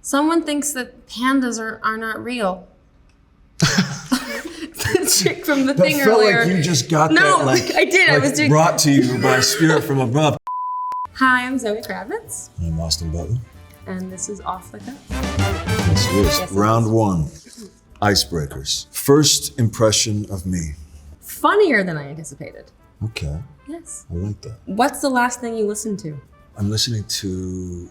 Someone thinks that pandas are not real. The chick from the thing felt earlier. like you just got no, that. Like, I did. Like I was doing. brought to you by a spirit from above. Hi, I'm Zoë Kravitz. I'm Austin Butler. And this is Off the Cuff. Yes, it is. Yes, it Round is. 1. Icebreakers. First impression of me. Funnier than I anticipated. Okay. Yes. I like that. What's the last thing you listened to? I'm listening to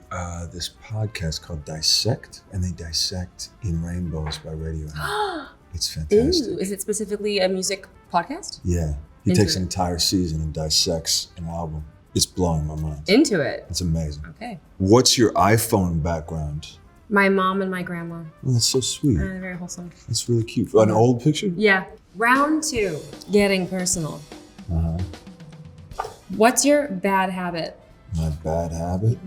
this podcast called Dissect, and they dissect In Rainbows by Radiohead. It's fantastic. Ooh, is it specifically a music podcast? Yeah. He Into takes an it. entire season and dissects an album. It's blowing my mind. Into it. It's amazing. Okay. What's your iPhone background? My mom and my grandma. Oh, that's so sweet. Very wholesome. That's really cute. An old picture? Yeah. Round 2. Getting personal. Uh-huh. What's your bad habit? My bad habit?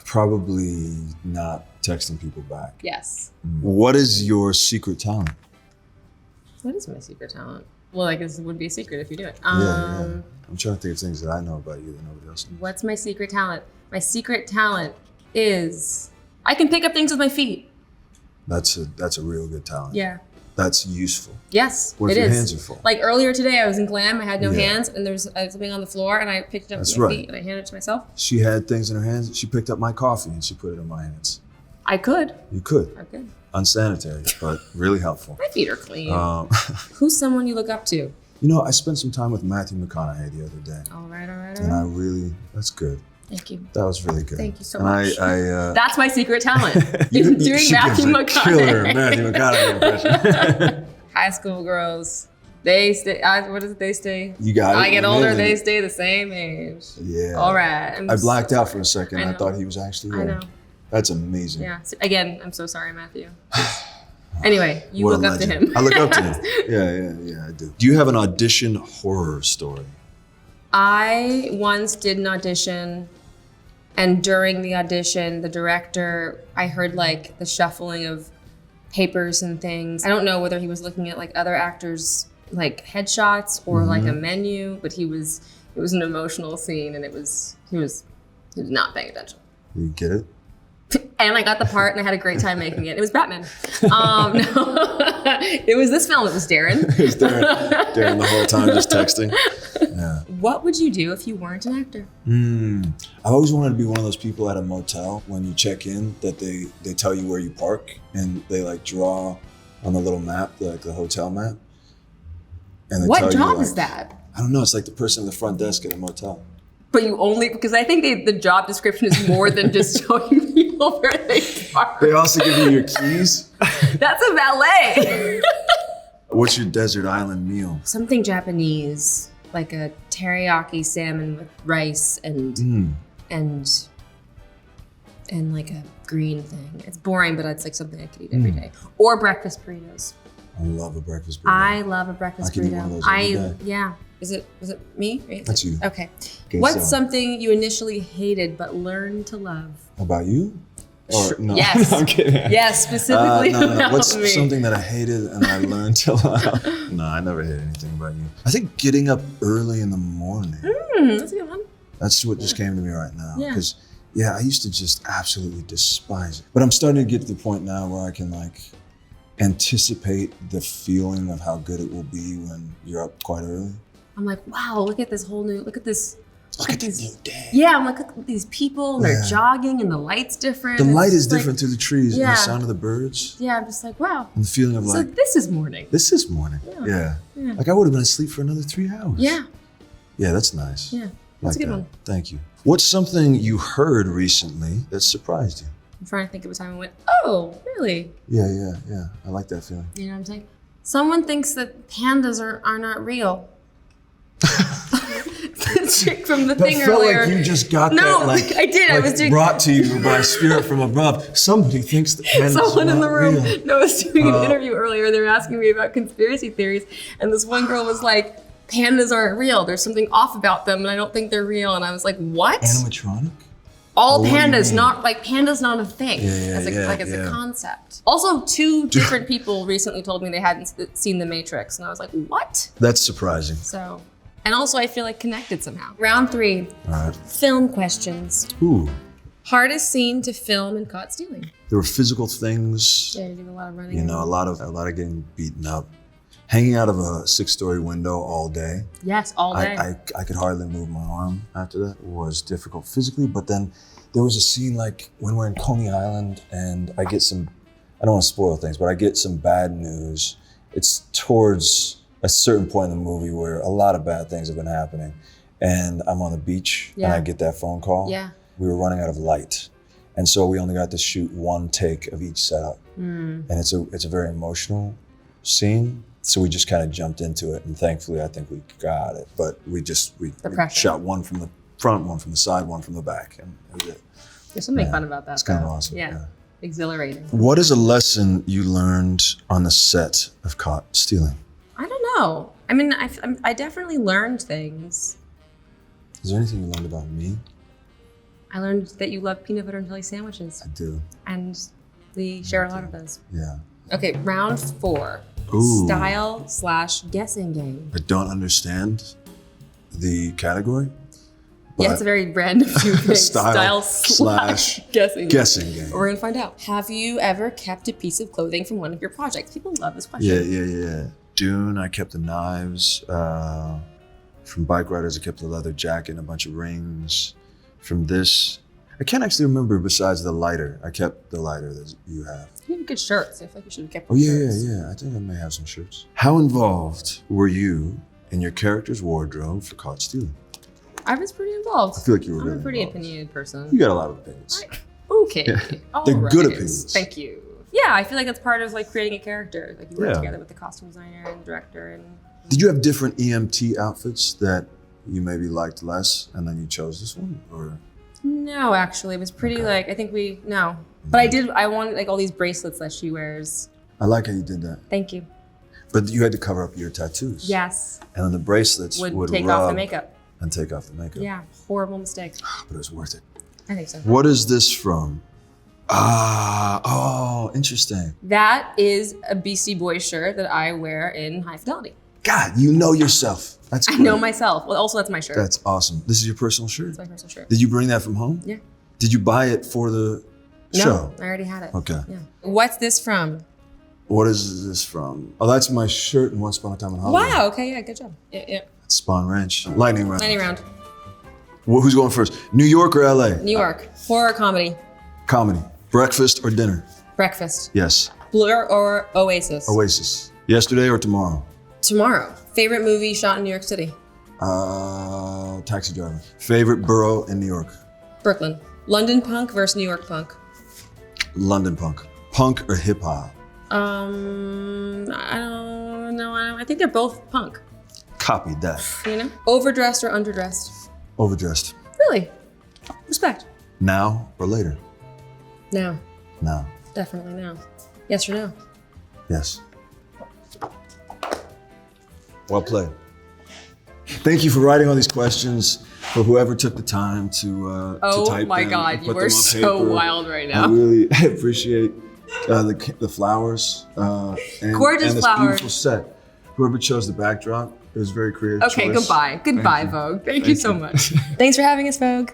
Probably not texting people back. Yes. What is your secret talent? What is my secret talent? Well, I guess it would be a secret if you do it. Yeah. I'm trying to think of things that I know about you that nobody else knows. What's my secret talent? My secret talent is I can pick up things with my feet. That's a real good talent. Yeah. That's useful. Yes, What if it your is. hands are full? Like earlier today, I was in glam. I had no Yeah. hands, and I was something on the floor, and I picked it up That's with my right. feet, and I handed it to myself. She had things in her hands. She picked up my coffee and she put it in my hands. I could. You could. I could. Unsanitary, but really helpful. My feet are clean. Um, Who's someone you look up to? you know, I spent some time with Matthew McConaughey the other day, All right. and that's good. Thank you. That was really good. Thank you so and much. That's my secret talent. you Doing she Matthew gives a killer McConaughey. Matthew McConaughey impression. High school girls, they stay. What is it? They stay. You got it. I get You older, nailed they it. stay the same age. Yeah. All right. I blacked out for a second. I I know. thought he was actually I there. know. That's amazing. Yeah. So, again, I'm so sorry, Matthew. Anyway, you What a look up to legend. him. I look up to him. Yeah, I do. Do you have an audition horror story? I once did an audition, and during the audition, the director, I heard like the shuffling of papers and things. I don't know whether he was looking at like other actors' like headshots or like a menu, but it was an emotional scene, and he was not paying attention. You get it? And I got the part, and I had a great time making it. It was Batman. No. It was this film. It was Darren. It was Darren the whole time just texting. Yeah. What would you do if you weren't an actor? I've always wanted to be one of those people at a motel when you check in that they tell you where you park and they like draw on the little map, like the hotel map. And they tell What you, job like, is that? I don't know. It's like the person at the front desk at a motel. But you only, because I think the job description is more than just showing people where they park. They also give you your keys. That's a valet. What's your desert island meal? Something Japanese, like a teriyaki salmon with rice and like a green thing. It's boring, but it's like something I could eat every day. Or breakfast burritos. I love a breakfast burrito. I love a breakfast I could eat one of burrito. those every day. Yeah. Was it me? Right? That's you. Okay. Okay, What's so- something you initially hated but learned to love? About you? Or no? Yes. I'm kidding. Yes, specifically No. about What's me. something that I hated and I learned to love? No, I never hated anything about you. I think getting up early in the morning. That's a good one. That's what just came to me right now. Yeah. Because, I used to just absolutely despise it. But I'm starting to get to the point now where I can like anticipate the feeling of how good it will be when you're up quite early. I'm like, wow, look at this Look at this new day. Yeah, I'm like, look at these people, and they're Yeah. jogging, and the light's different. The It's light is just like- different through the trees and Yeah. the sound of the birds Yeah, I'm just like, wow. and the feeling of So like, this is morning. this is morning. Yeah. Like I would have been asleep for another 3 hours. Yeah, Yeah, that's nice. yeah. That's a good that. one. Thank you. What's something you heard recently that surprised you? I'm trying to think of a time I went, oh, really? Yeah. I like that feeling. You know what I'm saying? Someone thinks that pandas are not real. The chick from the thing felt earlier. like you just got No, that. Like I did. I was doing. brought to you by a spirit from above. Somebody thinks that pandas Someone are in the not room. real. No, I was doing an interview earlier. They were asking me about conspiracy theories, and this one girl was like, "Pandas aren't real. There's something off about them, and I don't think they're real." And I was like, "What? Animatronic? All What do you pandas, mean? not like pandas, not a thing. Yeah, As a concept." Also, 2 different people recently told me they hadn't seen The Matrix, and I was like, "What?" That's surprising. So, and also I feel like connected somehow. Round 3, All right. film questions. Ooh. Hardest scene to film and caught stealing. There were physical things. Yeah, you did a lot of running. You know, a lot of getting beaten up. Hanging out of a 6-story window all day. Yes, all day. I could hardly move my arm after that. It was difficult physically, but then there was a scene like when we're in Coney Island and I get some, I don't want to spoil things, but I get some bad news. It's towards a certain point in the movie where a lot of bad things have been happening. And I'm on the beach and I get that phone call. Yeah. We were running out of light. And so we only got to shoot one take of each setup. And it's a very emotional scene. So we just kind of jumped into it, and thankfully I think we got it. But we shot one from the front, one from the side, one from the back, and that was it. There's something fun about that. It's kind of awesome. Yeah. Exhilarating. What is a lesson you learned on the set of Caught Stealing? I don't know. I mean, I definitely learned things. Is there anything you learned about me? I learned that you love peanut butter and jelly sandwiches. I do. And we share a lot of those. Yeah. Okay, round 4. Ooh. Style/guessing game. I don't understand the category. Yeah, it's a very random few things. Style/guessing game. We're gonna find out. Have you ever kept a piece of clothing from one of your projects? People love this question. Yeah. Dune, I kept the knives. From Bike Riders, I kept the leather jacket and a bunch of rings. From this, I can't actually remember besides the lighter. I kept the lighter that you have. You have good shirts. I feel like you should have kept your shirts. Yeah. I think I may have some shirts. How involved were you in your character's wardrobe for Caught Stealing? I was pretty involved. I feel like you were I'm really a pretty involved. opinionated person. You got a lot of opinions. Okay. They're good opinions. Thank you. Yeah, I feel like that's part of like creating a character. Like you work together with the costume designer and director and... Did you have different EMT outfits that you maybe liked less and then you chose this one, or? No, actually, it was pretty no. But I wanted like all these bracelets that she wears. I like how you did that. Thank you. But you had to cover up your tattoos. Yes. And then the bracelets would take off the makeup. And take off the makeup. Yeah, horrible mistake. But it was worth it. I think so. What is this from? Interesting. That is a Beastie Boys shirt that I wear in High Fidelity. God, you know yourself. That's great. I know myself. Well, also that's my shirt. That's awesome. This is your personal shirt? It's my personal shirt. Did you bring that from home? Yeah. Did you buy it for the show? No, I already had it. Okay. Yeah. What's this from? What is this from? Oh, that's my shirt in Once Upon a Time in Hollywood. Wow, okay, yeah, good job. Yeah. That's Spawn Ranch. Lightning round. Lightning round. Who's going first? New York or LA? New York. Horror comedy. Comedy. Breakfast or dinner? Breakfast. Yes. Blur or Oasis? Oasis. Yesterday or tomorrow? Tomorrow. Favorite movie shot in New York City? Taxi Driver. Favorite borough in New York? Brooklyn. London punk versus New York punk? London punk. Punk or hip hop? I don't know. I think they're both punk. Copied that. You know? Overdressed or underdressed? Overdressed. Really? Respect. Now or later? Now. Now. Definitely now. Yes or no? Yes. Well played. Thank you for writing all these questions. For whoever took the time to type them. Oh my God, you are so wild right now. I really appreciate the flowers and gorgeous this flowers. Beautiful set. Whoever chose the backdrop, it was very creative. Okay, choice. goodbye, Vogue. Thank you so much. Thanks for having us, Vogue.